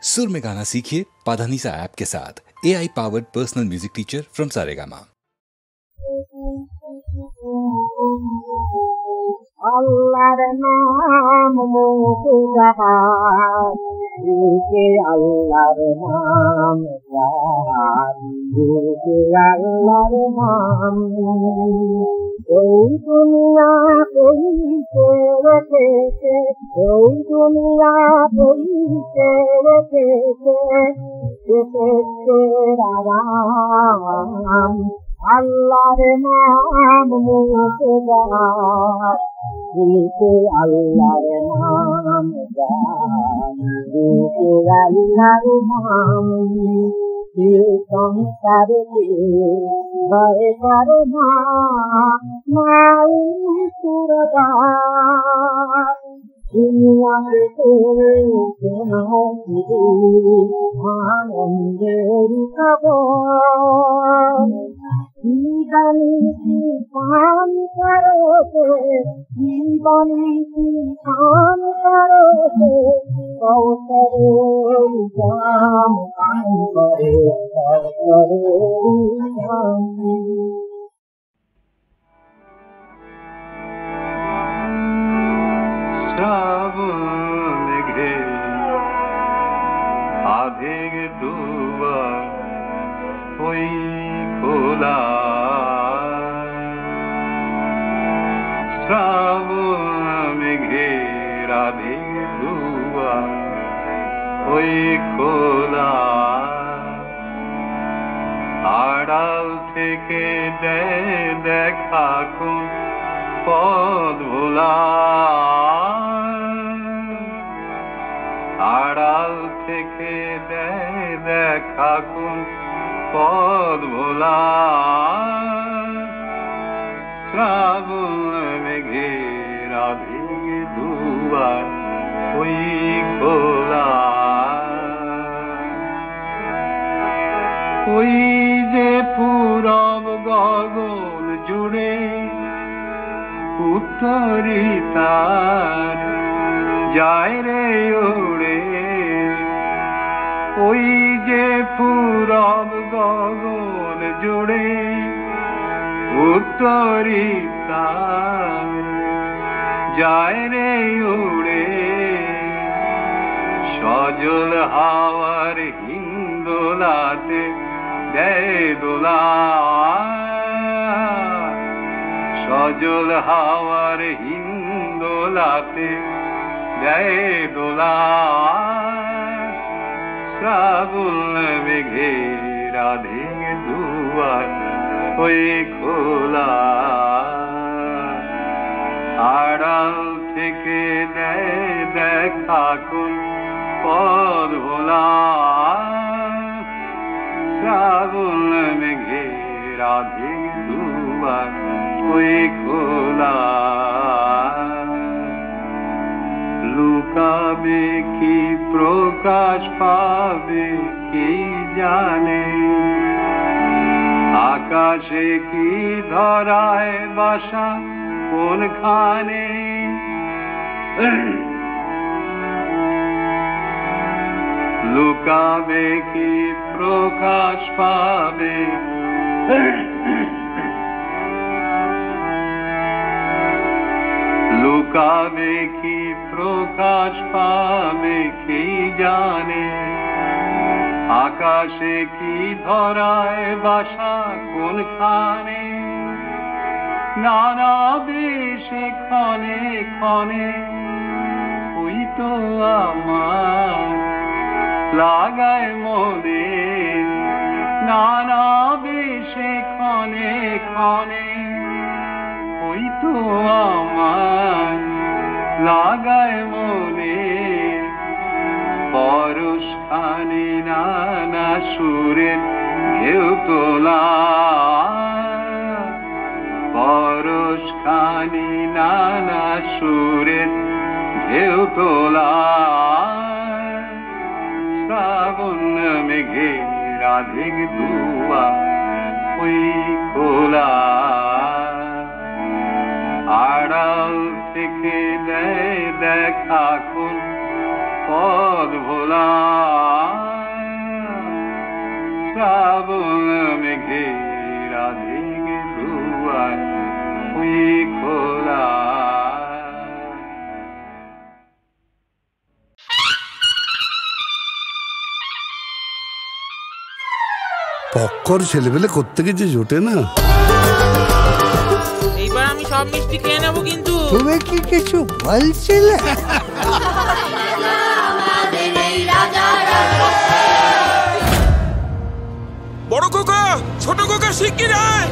सुर में गाना सीखिए पाधानीसा ऐप के साथ। AI powered personal music teacher from Saregama. अल्लाहर नाम मुबारक के अल्लाहर नाम के अल्लाहर नाम कोई दुनिया कोई तेरे कैसे कोई दुनिया कोई तेरे कैसे तेरा राम अल्लाहर नाम मुबारक के अल्लाहर नाम के अल्लाहर नाम संसार के भय करना माई सुरगा दुनिया को आनंदेरी खबर जीवनी की पान करोगे जीवनी की पान करोगे कौशले जाम पान करे कौशले जाम श्रावण घे आधे दुआर कोई खोला श्रावण घे आधे दुआर कोई खोला आड़ाल থেকে দেখা কোন পথ ভোলা আড়াল থেকে দেখা কোন পথ ভোলা শ্রাবণ মেঘের আধে দুয়ার ওই খোলা ওই যে পূরব গগন জুড়ে উত্তরিতার যায় রে ওড়ে ওই যে পূরব গগন জুড়ে উত্তরিতার যায় রে ওড়ে সজল হাওয়ার হিন্দোলাতে দেয় দোলা সজল হাওয়ার হিন্দোলাতে দেয় দোলা শ্রাবণ মেঘের আধে দুয়ার ওই খোলা আড়াল থেকে দেয় দেখা কোন পথ ভোলা শ্রাবণ মেঘের আধে দুয়ার ওই খোলা লুকাবে কি প্রকাশ পাবে কি জানে আকাশে কি ধরায় বাসা কোনখানে লুকাবে কি প্রকাশ পাবে লুকাবে কি প্রকাশ পাবে কি জানে আকাশে কি ধরায় বাসা কোনখানে নানা বেশে ক্ষণে ক্ষণে ওই তো আমার লাগায় মনে নানা বেশে ক্ষণে ক্ষণে ওই তো আমার লাগায় মনে পরশ খানি নানা সুরের ঢেউ তোলা পরশ খানি নানা সুরের ঢেউ তোলা শ্রাবণ মেঘের আধে দুয়ার ওই খোলা আড়াল থেকে দেখা কোন পথ ভোলা শ্রাবণ মেঘে রাধিক দুয়ার ওই খোলা। পক্কর ছেলেবেলে করতে গিয়ে যে জোটে না। এইবার আমি সব মিষ্টি খেয়ে নেবো কিন্তু। তুমি কি কিছু বলছিলে? বড় খোকা, ছোট খোকা শিগগির আয়।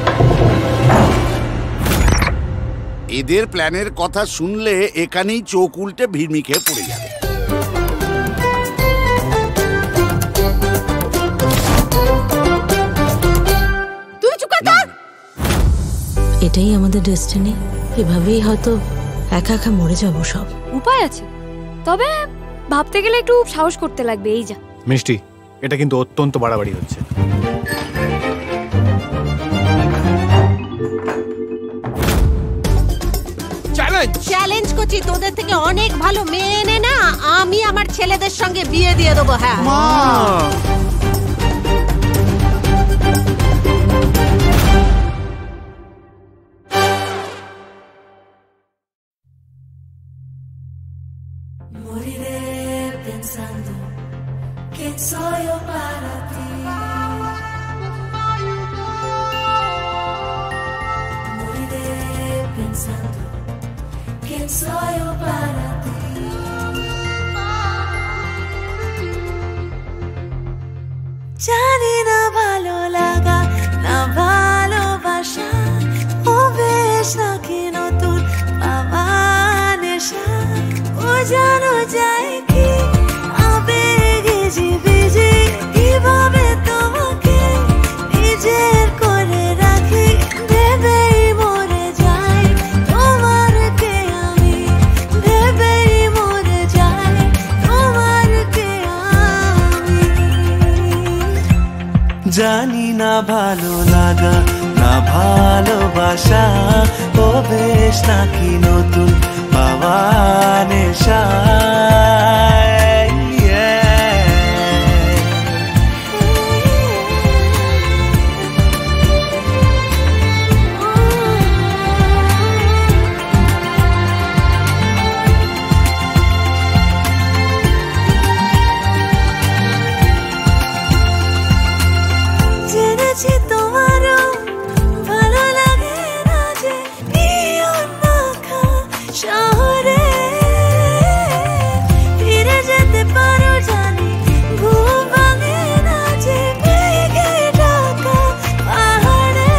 এদের প্ল্যানের কথা শুনলে এখানেই চোখ উল্টে ভিড়মি খেয়ে পড়ে যাবে। এটাই আমাদের ডেস্টিনি। এভাবেই হয়তো একা একা মরে যাবো সব। উপায় আছে, তবে ভাবতে গেলে একটু সাহস করতে লাগবে। এই যা মিষ্টি, এটা কিন্তু অত্যন্ত বাড়াবাড়ি হচ্ছে। চ্যালেঞ্জ করছি, তোদের থেকে অনেক ভালো মেয়ে এনে না আমি আমার ছেলেদের সঙ্গে বিয়ে দিয়ে দেবো। হ্যাঁ জানি না ভালো লাগা না ভালোবাসা, ও বেশ নাকি নতুন পাওয়া নেশা, ও জানো যায় কি আবেগে জিবিজি, কিভাবে তোমাকে নিজের করে রাখি, ভেবেই মরে যাই তোমারকে আমি, ভেবেই মরে যাই তোমারকে আমি। জানি না ভালো লাগা না ভালোবাসা, ও বেশ নাকি নতুন পাওয়া নেশা। জেনেছি তোমারও ভালো লাগে না যে নিয়ন মাখা শহরে ফিরে যেতে পারো জানি, ঘুম ভাঙে না যে মেঘে ঢাকা পাহাড়ে।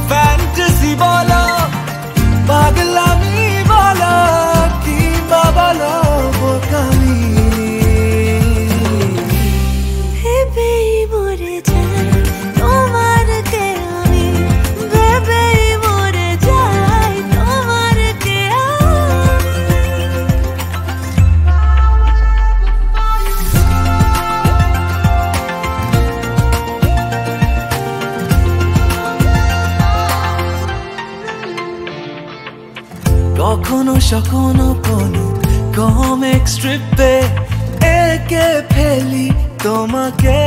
ফ্যান্টাসি বলো, পাগলামি বলো, কিংবা বলো বোকামি, ভেবেই মরে যাই তোমারকে আমি, ভেবেই মরে যাই তোমারকে কখনো সখনো কোনো কমিক স্ট্রিপে এঁকে ফেলি তোমাকে,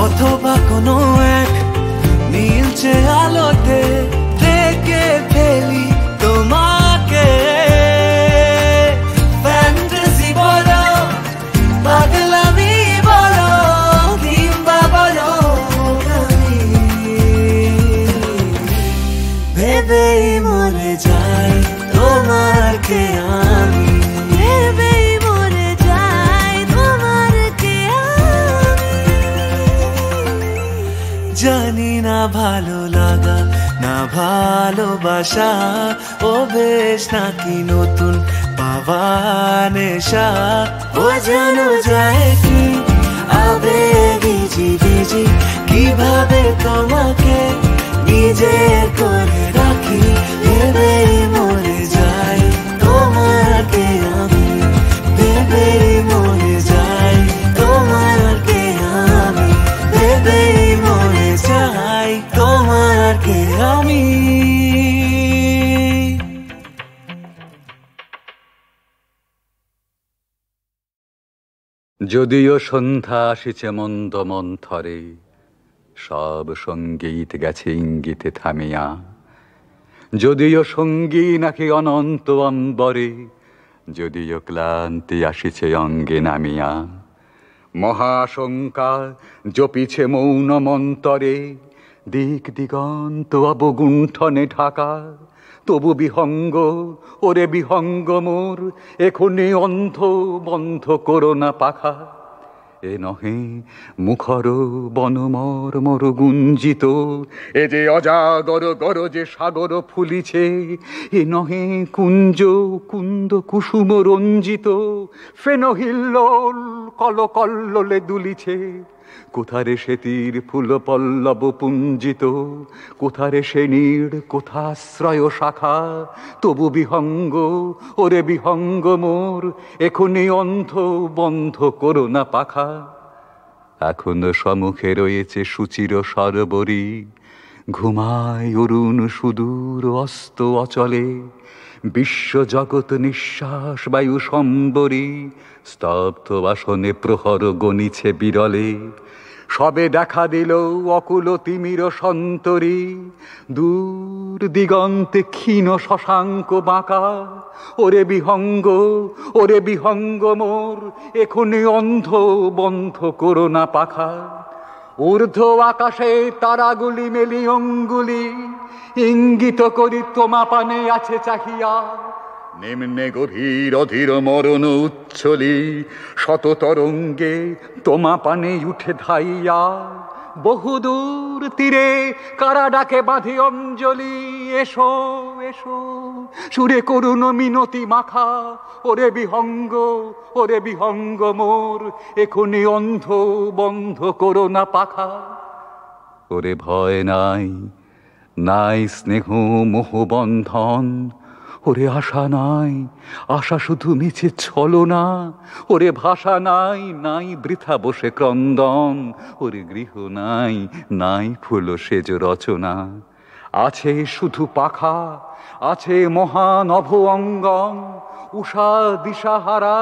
অথবা কোনো এক নীলচে আলোতে রেখে ফেলি তোমাকে। ফ্যান্টাসি বলো, পাগলামি বলো, কিংবা বলো বোকামি, ভেবেই মরে যাই তোমারকে আমি, ভেবেই মরে যাই তোমারকে আমি। জানি না ভালো লাগা না ভালোবাসা, ও বেশ নাকি নতুন পাওয়া নেশা, ও জানো যায় কি আবেগে জিবিজি, কিভাবে তোমাকে নিজের করে রাখি, ভেবেই মরে যাই তোমারকে আমি, ভেবেই মরে যাই তোমারকে আমি, ভেবেই মরে যাই তোমারকে আমি। যদিও সন্ধ্যা আসিছে মন্দ মন্থরে, সব সঙ্গীত গেছে ইঙ্গিতে থামিয়া। যদিও সঙ্গী নাকি অনন্ত অম্বরে, যদিও ক্লান্তি আসিছে অঙ্গে নামিয়া। মহাশঙ্কা জপিছে মৌন মন্তরে, দিক দিগন্ত অবগুণ্ঠনে ঢাকা। তবু বিহঙ্গ, ওরে বিহঙ্গ মোর, এখনি অন্ধ বন্ধ করো না পাখা। এ নহে মুখর বনমর মর গুঞ্জিত, এ যে অজাগর গরজে সাগর ফুলিছে। এ নহে কুঞ্জ কুন্দ কুসুম রঞ্জিত, ফেনহিল্লোল কলকল্লোলে দুলিছে। কোথারে সে তীর ফুল পল্লব পুঞ্জিত, কোথারে সে নীড় কোথাশ্রয় শাখা। তবু বিহঙ্গ, ওরে বিহঙ্গ মোর, এখনি অন্ধ বন্ধ করো না পাখা। এখনো সম্মুখে রয়েছে সুচির সরবরী, ঘুমায় অরুণ সুদূর অস্ত অচলে। বিশ্ব জগৎ নিঃশ্বাস বায়ু সম্বরী, স্তব্ধ বাসনে প্রহর গণিছে বিরলে। সবে দেখা দিল অকুল তিমির সন্তরী, দূর দিগন্তে ক্ষীণ শশাঙ্ক বাঁকা। ওরে বিহঙ্গ, ওরে বিহঙ্গ মোর, এখনি অন্ধ বন্ধ করো না পাখা। ঊর্ধ্ব আকাশে তারাগুলি মেলি অঙ্গুলি, ইঙ্গিত করি তোমা পানে আছে চাহিয়া। নিম্নে গভীর অধীর মরণ উচ্ছলি, শত তরঙ্গে তোমা পানে উঠে ধাইয়া। বহুদূর তীরে কারা ডাকে বাঁধি অঞ্জলি, এসো এসো সুরে করুণ মিনতি মাখা। ওরে বিহঙ্গ, ওরে বিহঙ্গ মোর, এখনি অন্ধ বন্ধ করো না পাখা। ওরে ভয় নাই, নাই স্নেহ মোহ বন্ধন, ওরে আশা নাই, আশা শুধু মিছে ছলনা। ওরে ভাষা নাই, নাই বৃথা বসে ক্রন্দন। ওরে গৃহ নাই, নাই ফুল সেজ রচনা। আছে শুধু পাখা, আছে মহানভ অঙ্গম, উষা দিশাহারা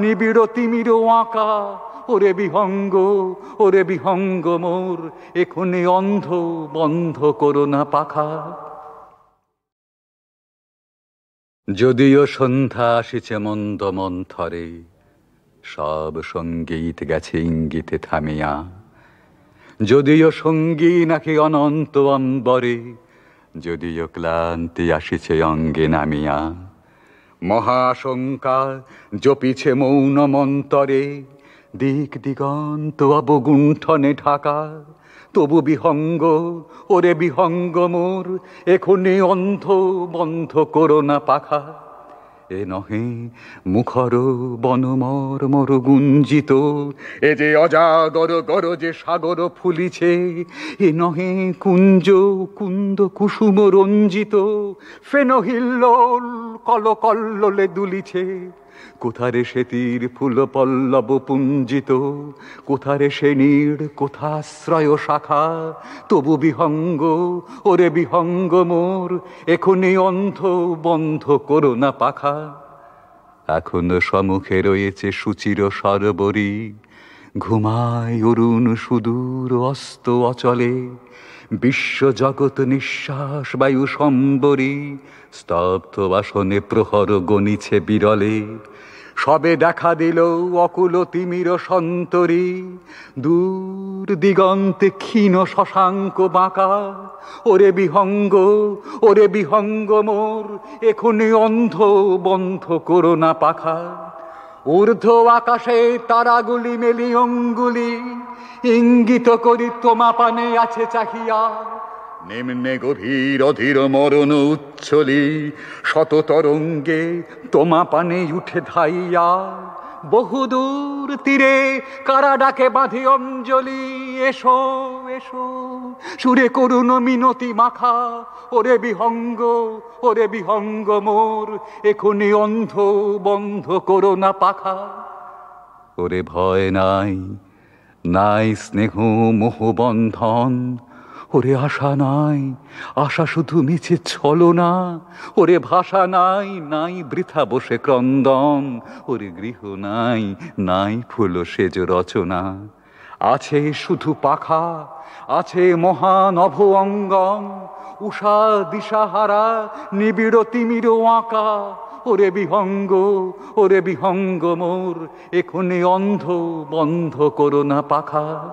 নিবিড় তিমির আঁকা। ওরে বিহঙ্গ, ওরে বিহঙ্গ মোর, এখনি অন্ধ বন্ধ করো না পাখা। যদিও সন্ধ্যা আসিছে মন্দ মন্থরে, সব সঙ্গীত গেছে ইঙ্গিতে থামিয়া। যদিও সঙ্গী নাকি অনন্ত অম্বরে, যদিও ক্লান্তি আসিছে অঙ্গে নামিয়া। মহাশঙ্কা জপিছে মৌন মন্তরে, দিক দিগন্ত অবগুণ্ঠনে ঢাকা। তবু বিহঙ্গ, ওরে বিহঙ্গ মোর, এখনি অন্ধ বন্ধ করো না পাখা। এ নহে মুখর বনমর মর গুঞ্জিত, এ যে অজাগর গরজে সাগর ফুলিছে। এ নহে কুঞ্জ কুন্দ কুসুম রঞ্জিত, ফেনহিল্লোল কলকল্লোলে দুলিছে। কোথারে সে তীর ফুল পল্লব পুঞ্জিত, কোথারে সে নীড় কোথাশ্রয় শাখা। তবু বিহঙ্গ, ওরে বিহঙ্গ মোর, এখনি অন্ধ বন্ধ করো না পাখা। এখনো সম্মুখে রয়েছে সুচির সরবরী, ঘুমায় অরুণ সুদূর অস্ত অচলে। বিশ্ব জগৎ নিঃশ্বাস বায়ু সম্বরী, স্তব্ধ বাসনে প্রহর গণিছে বিরলে। সবে দেখা দিল অকুল তিমির সন্তরী, দূর দিগন্তে ক্ষীণ শশাঙ্ক বাঁকা। ওরে বিহঙ্গ, ওরে বিহঙ্গ মোর, এখনি অন্ধ বন্ধ করো না পাখা। ঊর্ধ্ব আকাশে তারাগুলি মেলি অঙ্গুলি, ইঙ্গিত করি তোমা পানে আছে চাহিয়া। নিম্নে গভীর অধীর মরণ উচ্ছলি, শত তরঙ্গে তোমা পানে উঠে ধাইয়া। বহুদূর তীরে কারা ডাকে বাঁধি অঞ্জলি, এসো এসো সুরে করুণ মিনতি মাখা। ওরে বিহঙ্গ, ওরে বিহঙ্গ মোর, এখনি অন্ধ বন্ধ করো না পাখা। ওরে ভয় নাই, নাই স্নেহ মোহ বন্ধন, ওরে আশা নাই, আশা শুধু মিছে ছলনা, ওরে ভাষা নাই, নাই বৃথা বসে ক্রন্দন, ওরে গৃহ নাই, নাই ফুল সেজ রচনা। আছে শুধু পাখা, আছে মহানভ অঙ্গম, উষা দিশাহারা নিবিড় তিমির আঁকা। ওরে বিহঙ্গ, ওরে বিহঙ্গ মোর, এখনে অন্ধ বন্ধ করো না পাখা।